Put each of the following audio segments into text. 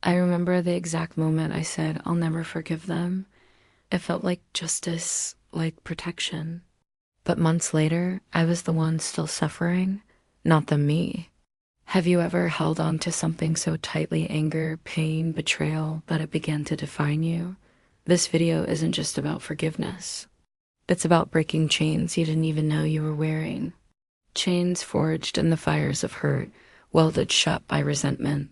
I remember the exact moment I said, I'll never forgive them. It felt like justice, like protection. But months later, I was the one still suffering, not the me. Have you ever held on to something so tightly, anger, pain, betrayal, that it began to define you? This video isn't just about forgiveness. It's about breaking chains you didn't even know you were wearing. Chains forged in the fires of hurt, welded shut by resentment.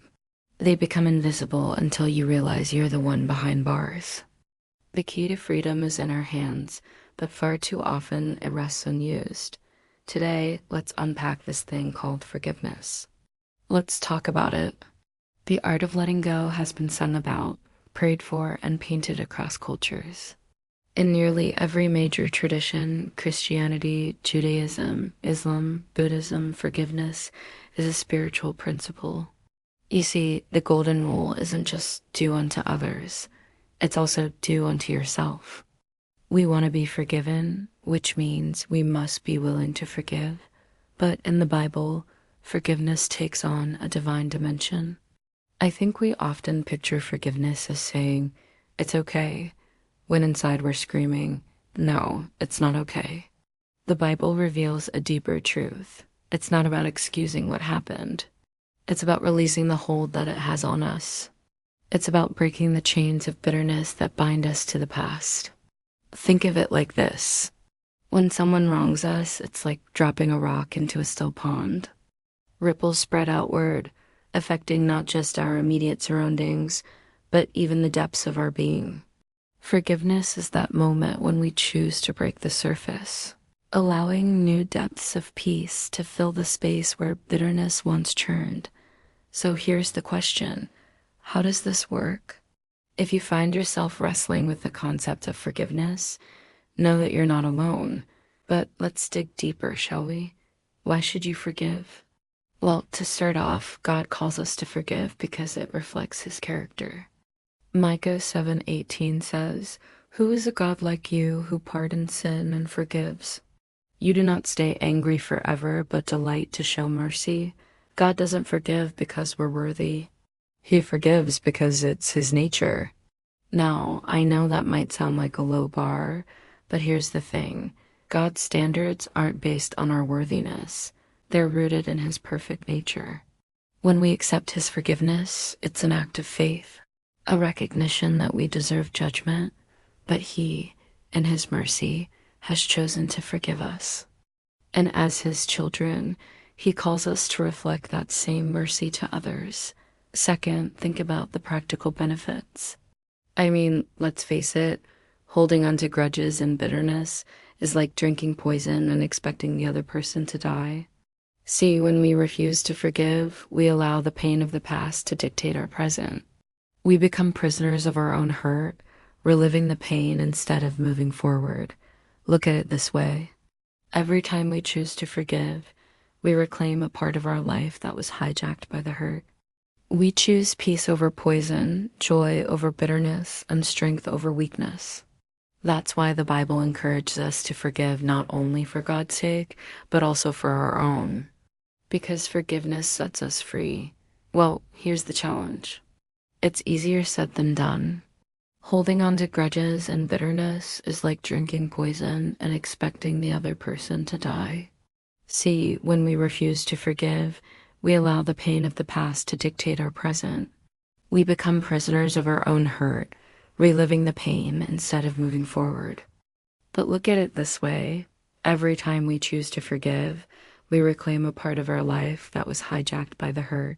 They become invisible until you realize you're the one behind bars. The key to freedom is in our hands, but far too often it rests unused. Today, let's unpack this thing called forgiveness. Let's talk about it. The art of letting go has been sung about, prayed for, and painted across cultures. In nearly every major tradition, Christianity, Judaism, Islam, Buddhism, forgiveness is a spiritual principle. You see, the golden rule isn't just do unto others, it's also do unto yourself. We want to be forgiven, which means we must be willing to forgive. But in the Bible, forgiveness takes on a divine dimension. I think we often picture forgiveness as saying, it's okay, when inside we're screaming, no, it's not okay. The Bible reveals a deeper truth. It's not about excusing what happened. It's about releasing the hold that it has on us. It's about breaking the chains of bitterness that bind us to the past. Think of it like this. When someone wrongs us, it's like dropping a rock into a still pond. Ripples spread outward, affecting not just our immediate surroundings, but even the depths of our being. Forgiveness is that moment when we choose to break the surface, allowing new depths of peace to fill the space where bitterness once churned. So here's the question. How does this work? If you find yourself wrestling with the concept of forgiveness, know that you're not alone. But let's dig deeper, shall we? Why should you forgive? Well, to start off, God calls us to forgive because it reflects his character. Micah 7:18 says, "Who is a God like you who pardons sin and forgives? You do not stay angry forever, but delight to show mercy." God doesn't forgive because we're worthy. He forgives because it's his nature. Now, I know that might sound like a low bar, but here's the thing. God's standards aren't based on our worthiness. They're rooted in his perfect nature. When we accept his forgiveness, it's an act of faith, a recognition that we deserve judgment, but he, in his mercy, has chosen to forgive us. And as his children, he calls us to reflect that same mercy to others. Second, think about the practical benefits. I mean, let's face it, holding on to grudges and bitterness is like drinking poison and expecting the other person to die. See, when we refuse to forgive, we allow the pain of the past to dictate our present. We become prisoners of our own hurt, reliving the pain instead of moving forward. Look at it this way. Every time we choose to forgive, we reclaim a part of our life that was hijacked by the hurt. We choose peace over poison, joy over bitterness, and strength over weakness. That's why the Bible encourages us to forgive not only for God's sake, but also for our own. Because forgiveness sets us free. Well, here's the challenge. It's easier said than done. Holding on to grudges and bitterness is like drinking poison and expecting the other person to die. See, when we refuse to forgive, we allow the pain of the past to dictate our present. We become prisoners of our own hurt, reliving the pain instead of moving forward. But look at it this way. Every time we choose to forgive, we reclaim a part of our life that was hijacked by the hurt.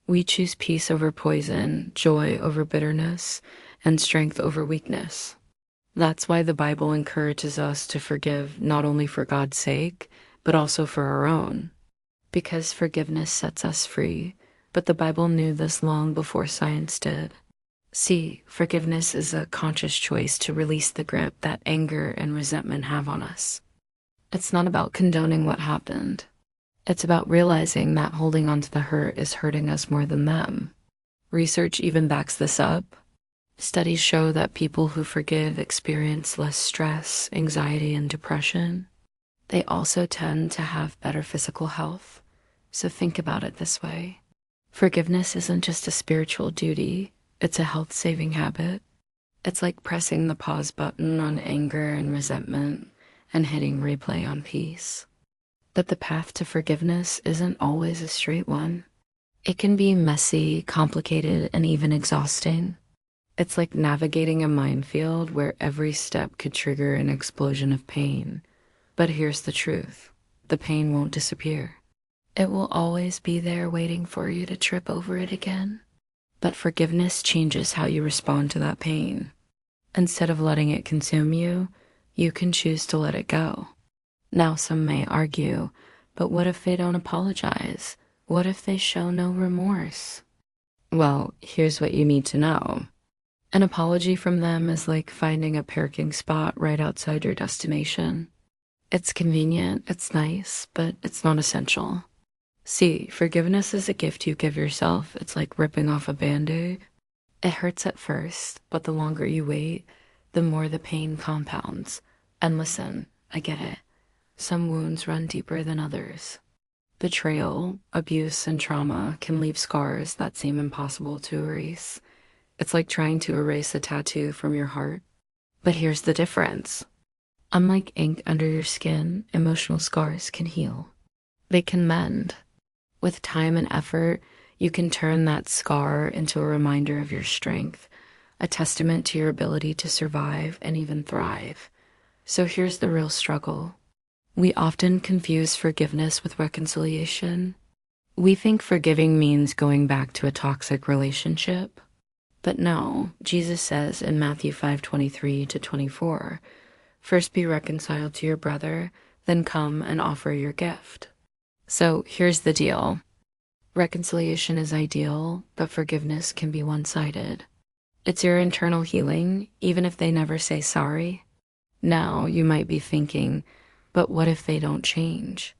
We choose peace over poison, joy over bitterness, and strength over weakness. That's why the Bible encourages us to forgive not only for God's sake, but also for our own. Because forgiveness sets us free, but the Bible knew this long before science did. See, forgiveness is a conscious choice to release the grip that anger and resentment have on us. It's not about condoning what happened. It's about realizing that holding on to the hurt is hurting us more than them. Research even backs this up. Studies show that people who forgive experience less stress, anxiety, and depression. They also tend to have better physical health. So think about it this way. Forgiveness isn't just a spiritual duty, it's a health-saving habit. It's like pressing the pause button on anger and resentment and hitting replay on peace. But the path to forgiveness isn't always a straight one. It can be messy, complicated, and even exhausting. It's like navigating a minefield where every step could trigger an explosion of pain. But here's the truth. The pain won't disappear. It will always be there waiting for you to trip over it again. But forgiveness changes how you respond to that pain. Instead of letting it consume you, you can choose to let it go. Now some may argue, but what if they don't apologize? What if they show no remorse? Well, here's what you need to know. An apology from them is like finding a parking spot right outside your destination. It's convenient, it's nice, but it's not essential. See, forgiveness is a gift you give yourself. It's like ripping off a Band-Aid. It hurts at first, but the longer you wait, the more the pain compounds. And listen, I get it. Some wounds run deeper than others. Betrayal, abuse, and trauma can leave scars that seem impossible to erase. It's like trying to erase a tattoo from your heart. But here's the difference. Unlike ink under your skin, emotional scars can heal. They can mend. With time and effort, you can turn that scar into a reminder of your strength, a testament to your ability to survive and even thrive. So here's the real struggle. We often confuse forgiveness with reconciliation. We think forgiving means going back to a toxic relationship. But no, Jesus says in Matthew 5:23-24, first be reconciled to your brother, then come and offer your gift. So here's the deal. Reconciliation is ideal, but forgiveness can be one-sided. It's your internal healing, even if they never say sorry. Now you might be thinking, but what if they don't change?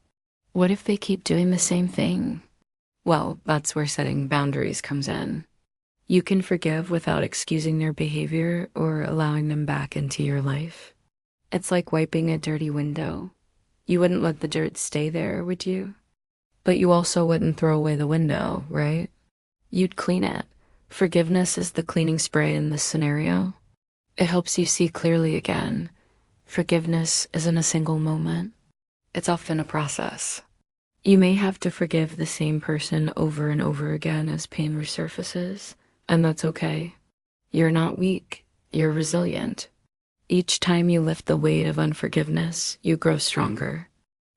What if they keep doing the same thing? Well, that's where setting boundaries comes in. You can forgive without excusing their behavior or allowing them back into your life. It's like wiping a dirty window. You wouldn't let the dirt stay there, would you? But you also wouldn't throw away the window, right? You'd clean it. Forgiveness is the cleaning spray in this scenario. It helps you see clearly again. Forgiveness isn't a single moment. It's often a process. You may have to forgive the same person over and over again as pain resurfaces, and that's okay. You're not weak. You're resilient. Each time you lift the weight of unforgiveness, you grow stronger.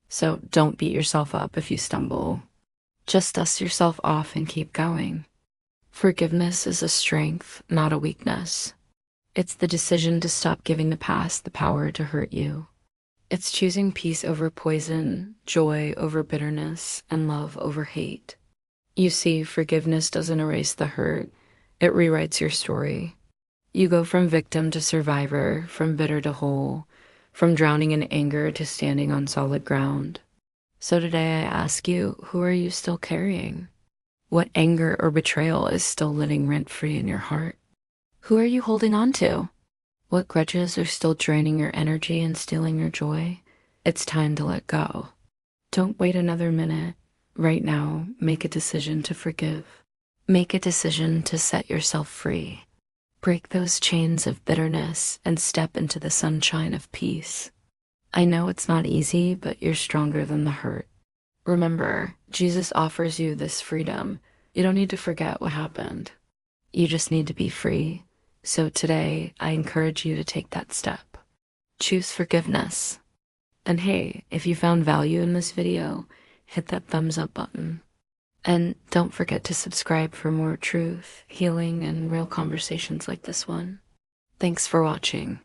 So don't beat yourself up if you stumble. Just dust yourself off and keep going. Forgiveness is a strength, not a weakness. It's the decision to stop giving the past the power to hurt you. It's choosing peace over poison, joy over bitterness, and love over hate. You see, forgiveness doesn't erase the hurt. It rewrites your story. You go from victim to survivor, from bitter to whole, from drowning in anger to standing on solid ground. So today I ask you, who are you still carrying? What anger or betrayal is still living rent-free in your heart? Who are you holding on to? What grudges are still draining your energy and stealing your joy? It's time to let go. Don't wait another minute. Right now, make a decision to forgive. Make a decision to set yourself free. Break those chains of bitterness and step into the sunshine of peace. I know it's not easy, but you're stronger than the hurt. Remember, Jesus offers you this freedom. You don't need to forget what happened. You just need to be free. So today, I encourage you to take that step. Choose forgiveness. And hey, if you found value in this video, hit that thumbs up button. And don't forget to subscribe for more truth, healing, and real conversations like this one. Thanks for watching.